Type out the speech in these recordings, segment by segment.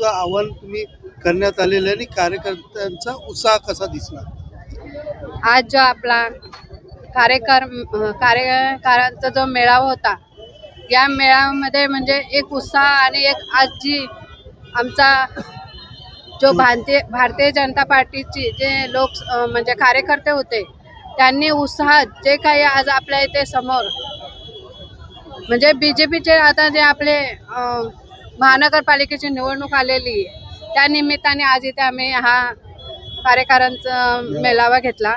निवडणुकीचं आव्हान तुम्ही करण्यात आलेलं आहे आणि कार्यकर्त्यांचा उत्साह कसा दिसला? आज जो आपला कार्यकारांचा जो मेळावा होता, या मेळाव्यामध्ये म्हणजे एक उत्साह आणि एक आज जी आमचा जो भारतीय जनता पार्टीची जे म्हणजे कार्यकर्ते होते, त्यांनी उत्साहात जे काही आज आपल्या इथे समोर म्हणजे BJPचे आता जे आपले महानगरपालिकेची निवडणूक आलेली आहे, त्या निमित्ताने आज इथे आम्ही हा कार्यकारांचा मेळावा घेतला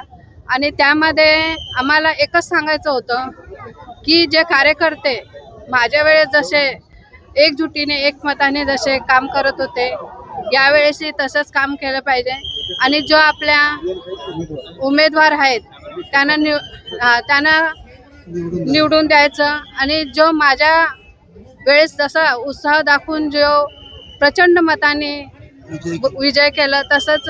आणि त्यामध्ये आम्हाला एकच सांगायचं होतं की जे कार्यकर्ते माझ्या वेळेस जसे एकजुटीने एकमताने जसे काम करत होते, यावेळेसही तसंच काम केलं पाहिजे आणि जो आपल्या उमेदवार आहेत त्यांना निवडून द्यायचं आणि जो माझ्या वेळेस जसा उत्साह दाखवून जो प्रचंड मताने विजय केला, तसंच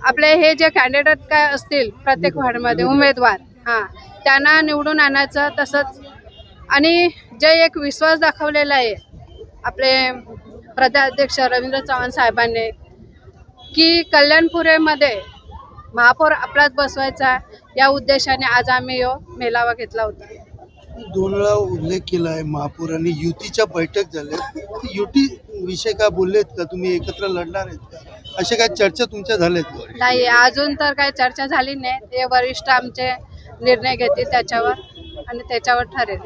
आपले हे जे कॅन्डिडेट काय असतील प्रत्येक वार्डमध्ये उमेदवार त्यांना निवडून आणायचं. तसंच आणि जे एक विश्वास दाखवलेला आहे आपले प्रदेशाध्यक्ष रवींद्र चव्हाण साहेबांनी की कल्याणपुरेमध्ये महापौर आपलाच बसवायचा, या उद्देशाने आज आम्ही मेळावा घेतला होता. 2 वेळा उल्लेख केला आहे महापौर आणि युतीच्या बैठक झाल्या. युती विषय काय बोललेत का? तुम्ही एकत्र लढणार आहेत का? अशा काही चर्चा तुमच्या झाल्यात? नाही, अजून तर काही चर्चा झाली नाही. ते वरिष्ठ आमचे निर्णय घेतील त्याच्यावर आणि त्याच्यावर ठरेल.